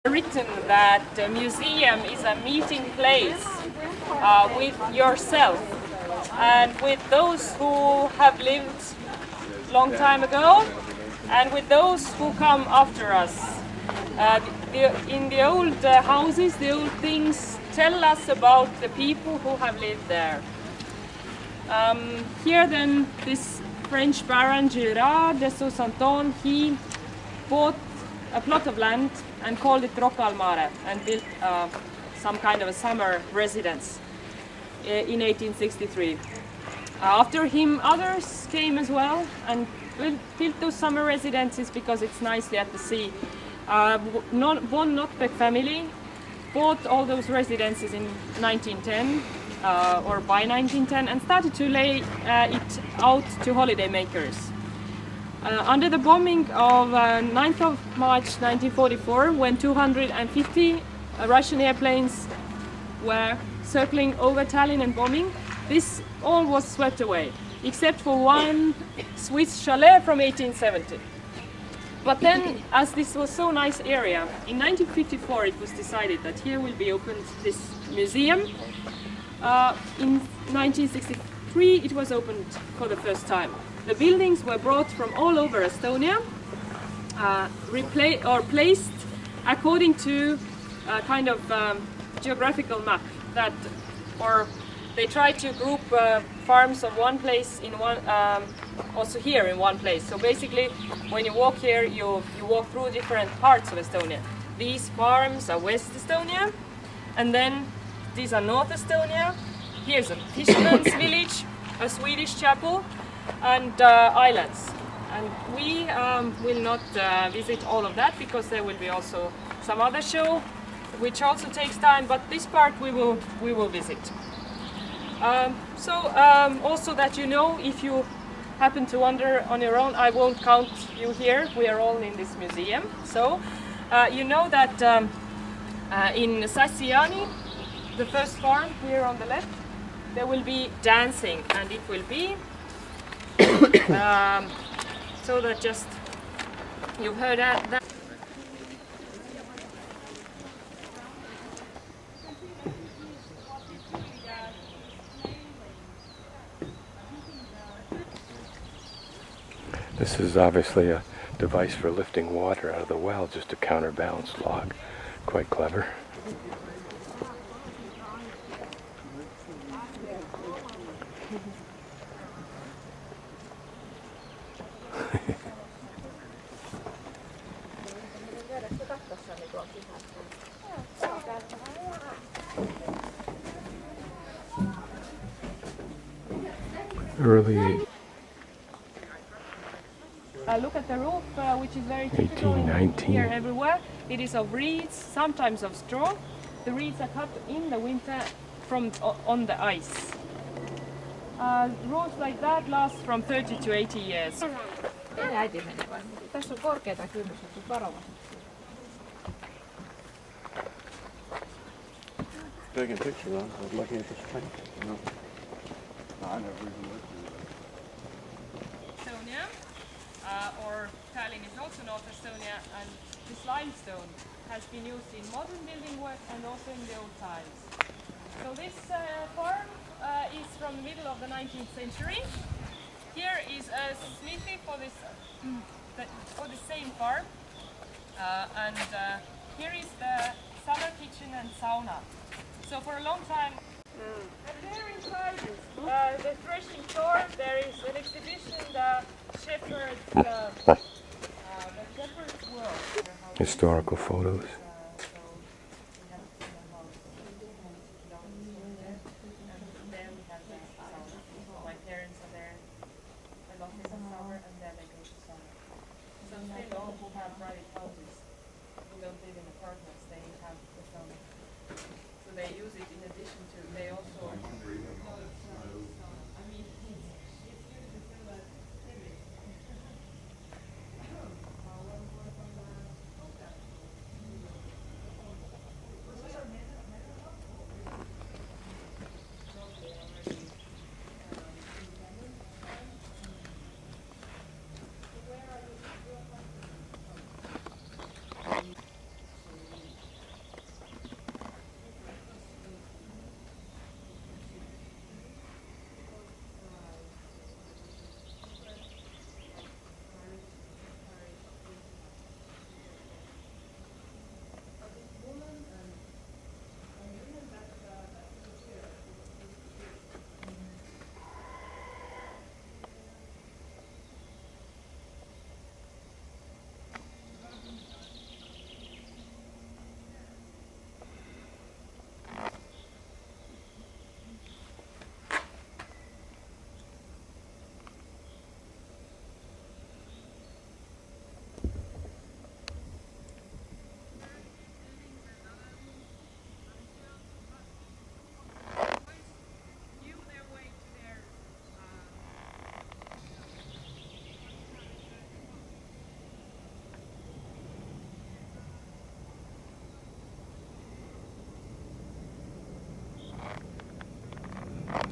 Written that the museum is a meeting place with yourself and with those who have lived long time ago and with those who come after us. In the old houses, the old things tell us about the people who have lived there. Here then, this French Baron Gerard de Soissons, he bought a plot of land and called it Rocca al Mare and built some kind of a summer residence in 1863. After him others came as well and built those summer residences because it's nicely at the sea. Von Notbeck family bought all those residences in 1910 or by 1910 and started to lay it out to holidaymakers. Under the bombing of 9th of March 1944, when 250 Russian airplanes were circling over Tallinn and bombing, this all was swept away, except for one Swiss chalet from 1870. But then, as this was so nice area, in 1954 it was decided that here will be opened this museum. In 1963 it was opened for the first time. The buildings were brought from all over Estonia, placed according to a kind of geographical map that, or they tried to group farms of one place in one, also here in one place. So basically, when you walk here, you walk through different parts of Estonia. These farms are West Estonia, and then these are North Estonia. Here's a fisherman's village, a Swedish chapel, and islands. And we will not visit all of that because there will be also some other show which also takes time, but this part we will visit. Also that you know, if you happen to wander on your own, I won't count you here, we are all in this museum. So you know that in Sassiani, the first farm here on the left, there will be dancing, and it will be so that just you've heard that. This is obviously a device for lifting water out of the well, just to counterbalance log. Quite clever. Early look at the roof, which is very typical 1819. here everywhere. It is of reeds, sometimes of straw. The reeds are cut in the winter from on the ice. Roofs like that last from 30 to 80 years. Tässä on korkeata kynnystetty varovasti. Taking a picture of it, looking at this paint. No. I never even looked at it. Estonia, or Tallinn is also North Estonia, and this limestone has been used in modern building work and also in the old times. So this farm is from the middle of the 19th century. Here is a smithy for this same farm, and here is the summer kitchen and sauna. So for a long time, and there inside the threshing floor, there is an exhibition, the shepherd's world. Historical photos. My parents are there a lot in the summer, and then they go to summer. Some people who have private houses, who don't live in apartments, they have the sauna. So they use it in addition to, they also...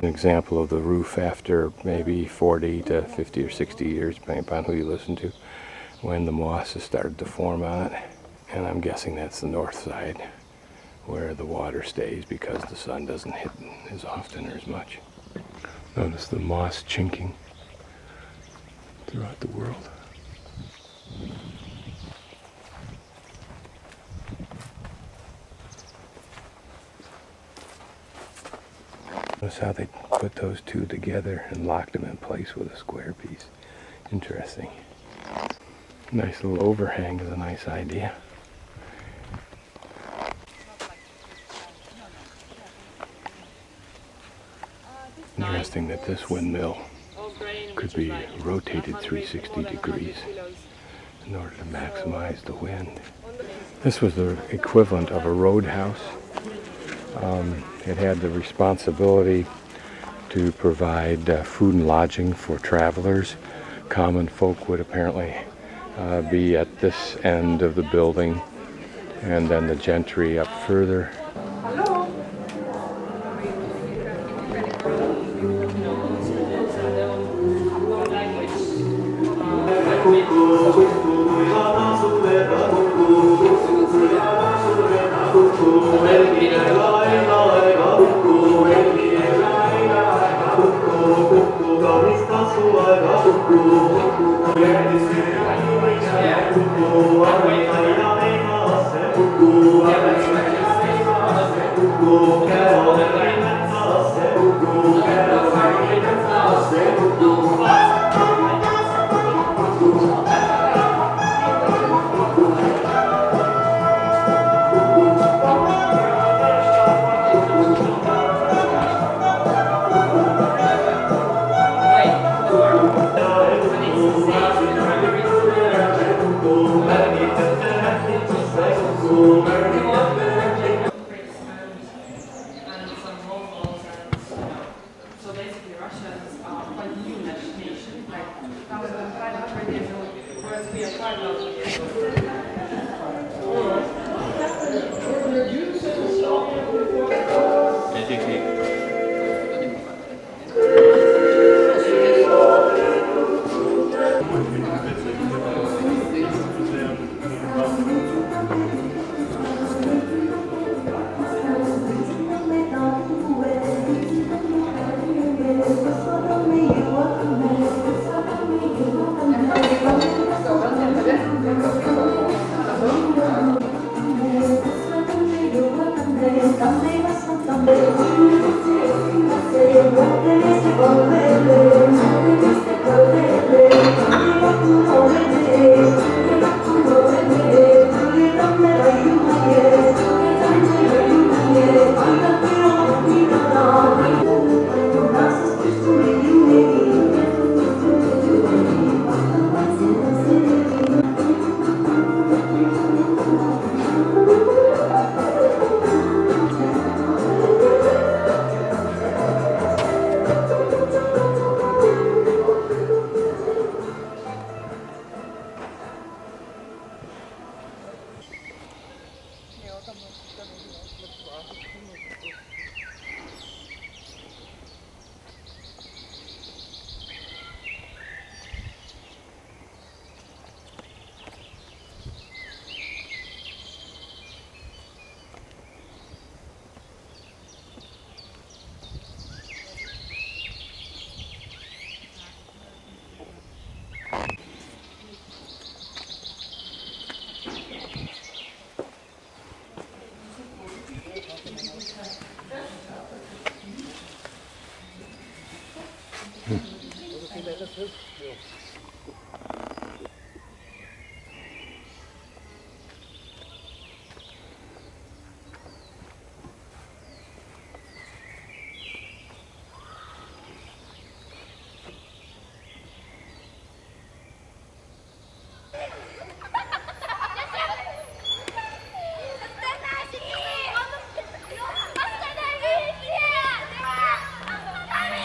An example of the roof after maybe 40 to 50 or 60 years, depending upon who you listen to, when the moss has started to form on it. And I'm guessing that's the north side, where the water stays because the sun doesn't hit as often or as much. Notice the moss chinking throughout the world. Notice how they put those two together and locked them in place with a square piece. Interesting. Nice little overhang is a nice idea. Interesting that this windmill could be rotated 360 degrees in order to maximize the wind. This was the equivalent of a roadhouse. It had the responsibility to provide food and lodging for travelers. Common folk would apparently be at this end of the building, and then the gentry up further.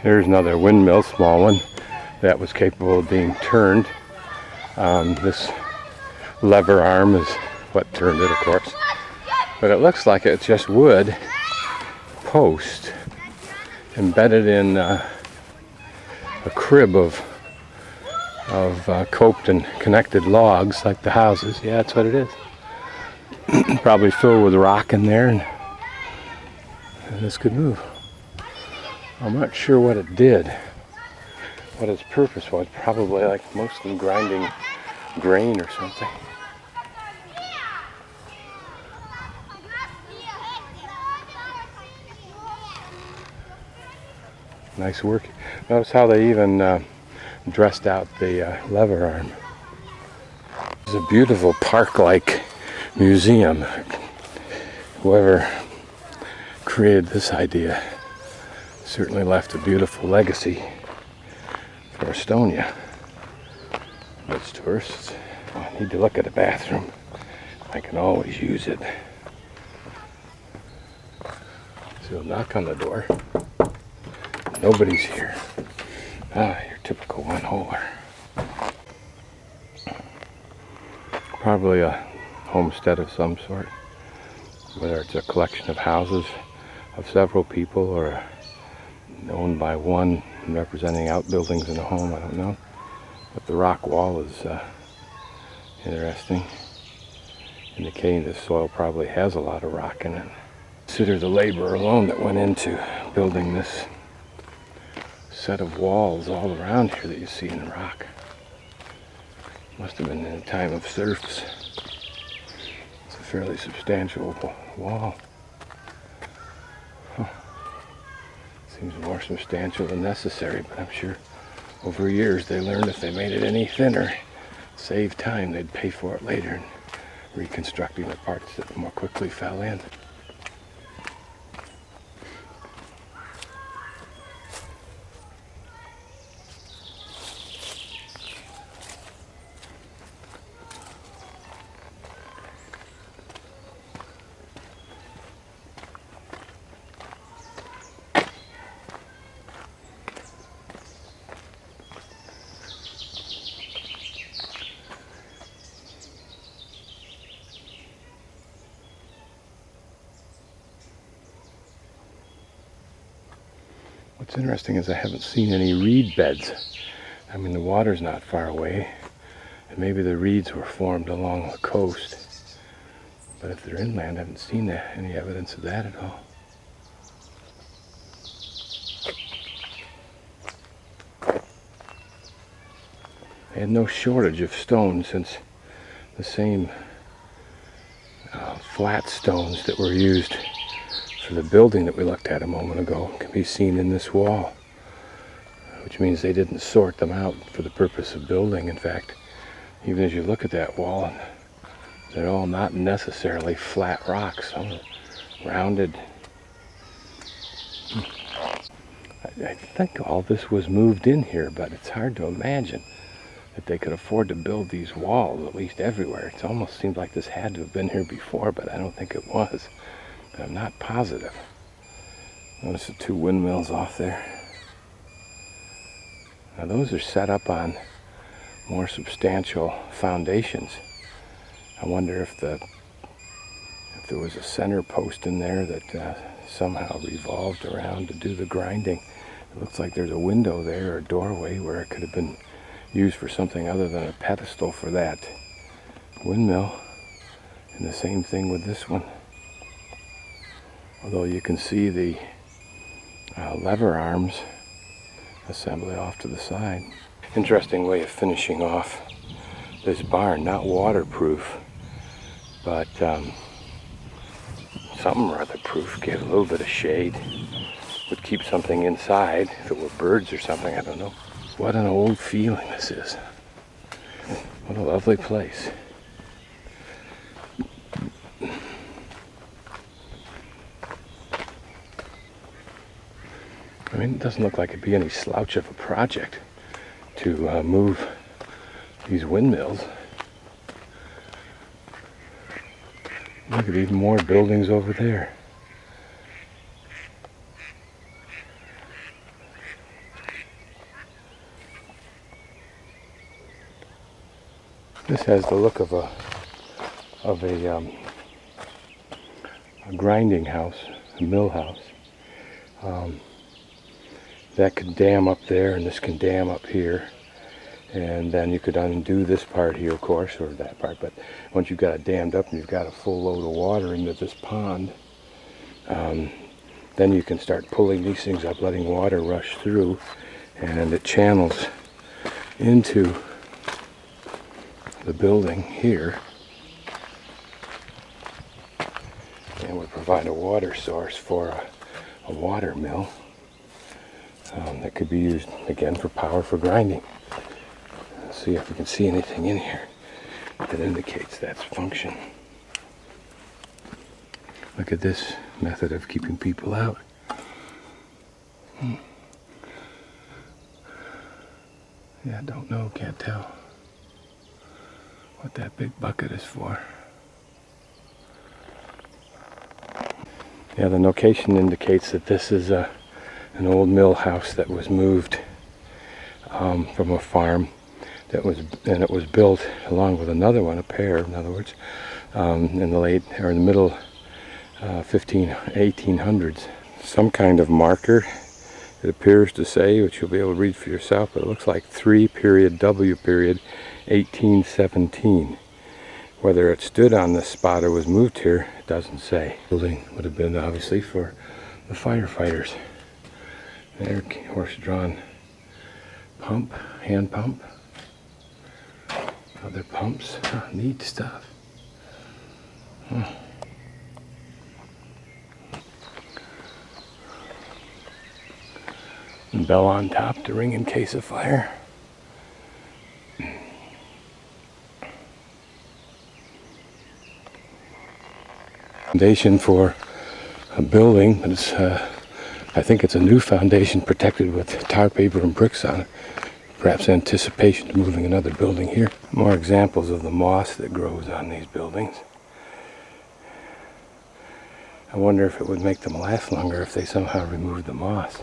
There's another windmill, small one, that was capable of being turned. This lever arm is what turned it, of course. But it looks like it's just wood post embedded in a crib of coped and connected logs like the houses. Yeah, that's what it is. Probably filled with rock in there, and this could move. I'm not sure what it did, what its purpose was. Probably like most of them grinding grain or something. Nice work. Notice how they even dressed out the lever arm. It's a beautiful park-like museum. Whoever created this idea certainly left a beautiful legacy for Estonia. As tourists, I need to look at a bathroom. I can always use it. So we'll knock on the door. Nobody's here. Ah, your typical one-holer. Probably a homestead of some sort. Whether it's a collection of houses of several people or owned by one representing outbuildings in a home, I don't know. But the rock wall is interesting, indicating the soil probably has a lot of rock in it. Consider the labor alone that went into building this set of walls all around here that you see in the rock. Must have been in a time of serfs. It's a fairly substantial wall. Huh. Seems more substantial than necessary, but I'm sure over years they learned if they made it any thinner, save time, they'd pay for it later in reconstructing the parts that more quickly fell in. What's interesting is I haven't seen any reed beds. I mean, the water's not far away, and maybe the reeds were formed along the coast. But if they're inland, I haven't seen any evidence of that at all. They had no shortage of stone, since the same flat stones that were used for the building that we looked at a moment ago can be seen in this wall, which means they didn't sort them out for the purpose of building. In fact, even as you look at that wall, they're all not necessarily flat rocks, some are rounded. I think all this was moved in here, but it's hard to imagine that they could afford to build these walls, at least everywhere. It almost seems like this had to have been here before, but I don't think it was. But I'm not positive. Notice the two windmills off there. Now those are set up on more substantial foundations. I wonder if there was a center post in there that somehow revolved around to do the grinding. It looks like there's a window there, or a doorway, where it could have been used for something other than a pedestal for that windmill. And the same thing with this one. Although you can see the lever arms assembly off to the side. Interesting way of finishing off this barn. Not waterproof, but something rather proof. Gave a little bit of shade. Would keep something inside if it were birds or something, I don't know. What an old feeling this is. What a lovely place. I mean, it doesn't look like it'd be any slouch of a project to move these windmills. Look at even more buildings over there. This has the look of a grinding house, a mill house. that could dam up there, and this can dam up here. And then you could undo this part here, of course, or that part. But once you've got it dammed up and you've got a full load of water into this pond, then you can start pulling these things up, letting water rush through, and it channels into the building here and would provide a water source for a water mill that could be used again for power for grinding. Let's see if we can see anything in here that indicates that's function. Look at this method of keeping people out. Yeah, don't know, can't tell what that big bucket is for. Yeah, the location indicates that this is an old mill house that was moved from a farm it was built along with another one, a pair, in other words, in the middle 1800s. Some kind of marker, it appears to say, which you'll be able to read for yourself, but it looks like 3 period W period 1817. Whether it stood on this spot or was moved here, it doesn't say. Building would have been obviously for the firefighters. Their horse-drawn pump, hand pump. Other pumps, neat stuff. And bell on top to ring in case of fire. Foundation for a building, but it's, I think it's a new foundation protected with tar paper and bricks on it. Perhaps anticipation of moving another building here. More examples of the moss that grows on these buildings. I wonder if it would make them last longer if they somehow removed the moss.